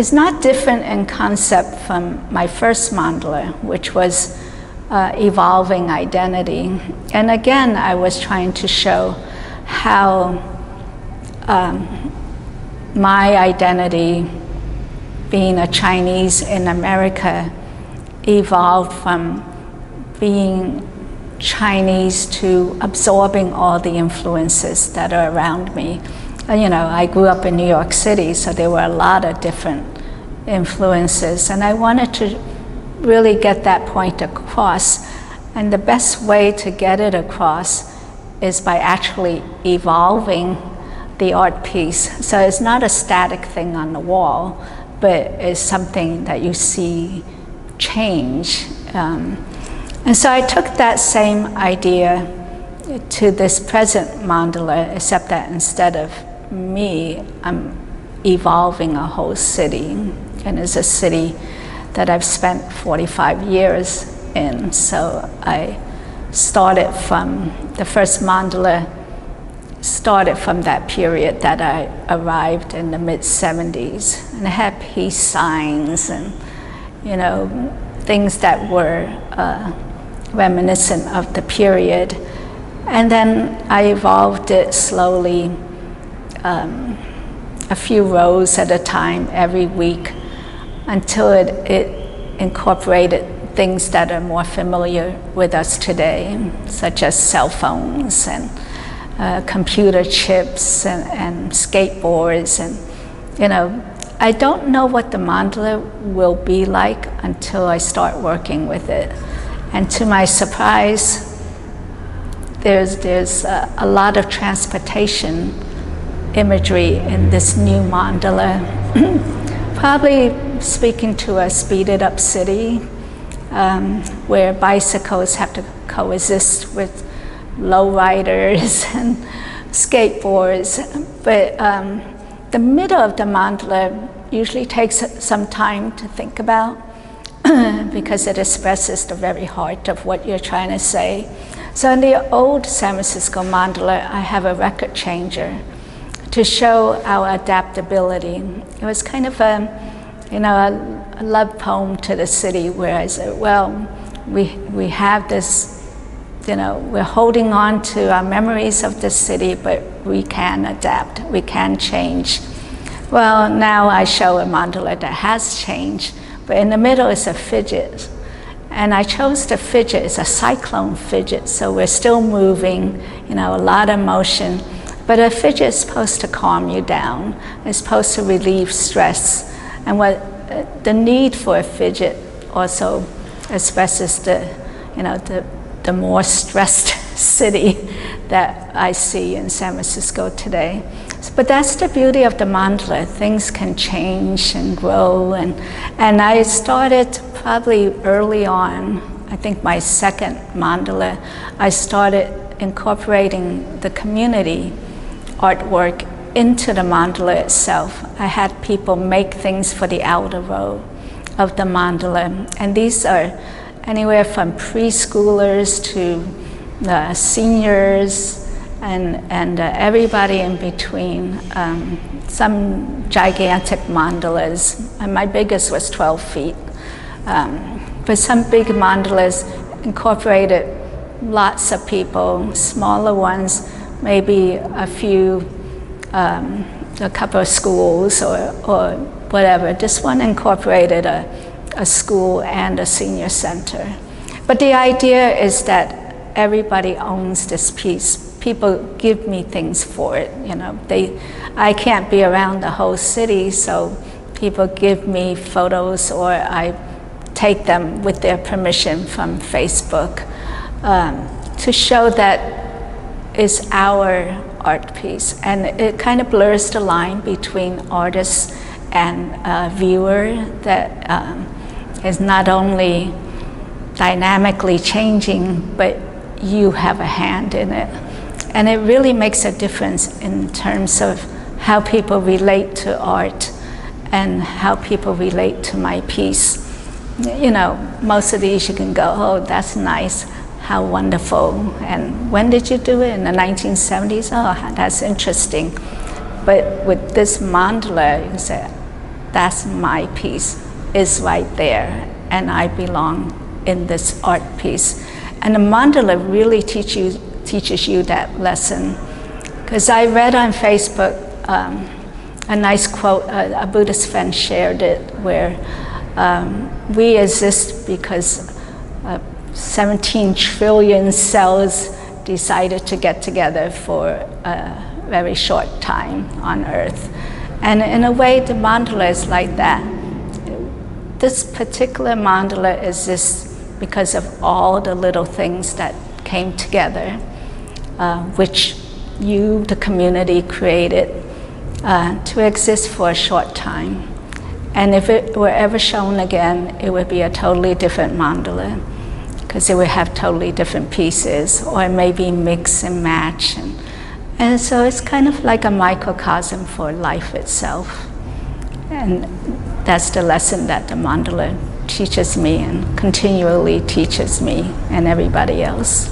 is not different in concept from my first mandala, which was evolving identity. And again, I was trying to show how my identity, being a Chinese in America, evolved from being Chinese to absorbing all the influences that are around me. You know, I grew up in New York City, so there were a lot of different influences, and I wanted to really get that point across. And the best way to get it across is by actually evolving the art piece. So it's not a static thing on the wall, but it's something that you see change. And so I took that same idea to this present mandala, except that instead of me, I'm evolving a whole city. And it's a city that I've spent 45 years in. So I started from, the first mandala started from that period that I arrived in the mid-70s. And it had peace signs and, you know, things that were reminiscent of the period. And then I evolved it slowly, a few rows at a time every week, until it incorporated things that are more familiar with us today, such as cell phones and computer chips and skateboards. And, you know, I don't know what the mandala will be like until I start working with it. And to my surprise, there's a lot of transportation imagery in this new mandala. Probably speaking to a speeded up city where bicycles have to coexist with lowriders and skateboards. But the middle of the mandala usually takes some time to think about because it expresses the very heart of what you're trying to say. So in the old San Francisco Mandala, I have a record changer to show our adaptability. It was kind of a, you know, a love poem to the city where I said, well, we have this, you know, we're holding on to our memories of the city, but we can adapt, we can change. Well, now I show a mandala that has changed, but in the middle is a fidget. And I chose the fidget, it's a cyclone fidget, so we're still moving, you know, a lot of motion. But a fidget is supposed to calm you down. It's supposed to relieve stress. And what the need for a fidget also expresses the, you know, the more stressed city that I see in San Francisco today. But that's the beauty of the mandala. Things can change and grow. And I started probably early on, I think my second mandala, I started incorporating the community artwork into the mandala itself. I had people make things for the outer row of the mandala. And these are anywhere from preschoolers to seniors and everybody in between. Some gigantic mandalas, and my biggest was 12 feet. But some big mandalas incorporated lots of people, smaller ones, maybe a few, a couple of schools or whatever. This one incorporated a school and a senior center. But the idea is that everybody owns this piece. People give me things for it, you know. I can't be around the whole city, so people give me photos or I take them with their permission from Facebook to show that it's our art piece. And it kind of blurs the line between artist and viewer that is not only dynamically changing, but you have a hand in it. And it really makes a difference in terms of how people relate to art and how people relate to my piece. You know, most of these you can go, oh, that's nice, how wonderful. And when did you do it? In the 1970s? Oh, that's interesting. But with this mandala, you say, that's my piece, is right there, and I belong in this art piece. And the mandala really teaches you that lesson. Because I read on Facebook a nice quote, a Buddhist friend shared it, where we exist because 17 trillion cells decided to get together for a very short time on Earth. And in a way, the mandala is like that. This particular mandala exists because of all the little things that came together, which you, the community, created to exist for a short time. And if it were ever shown again, it would be a totally different mandala, because it would have totally different pieces, or maybe mix and match. And so it's kind of like a microcosm for life itself. And that's the lesson that the mandala teaches me and continually teaches me and everybody else.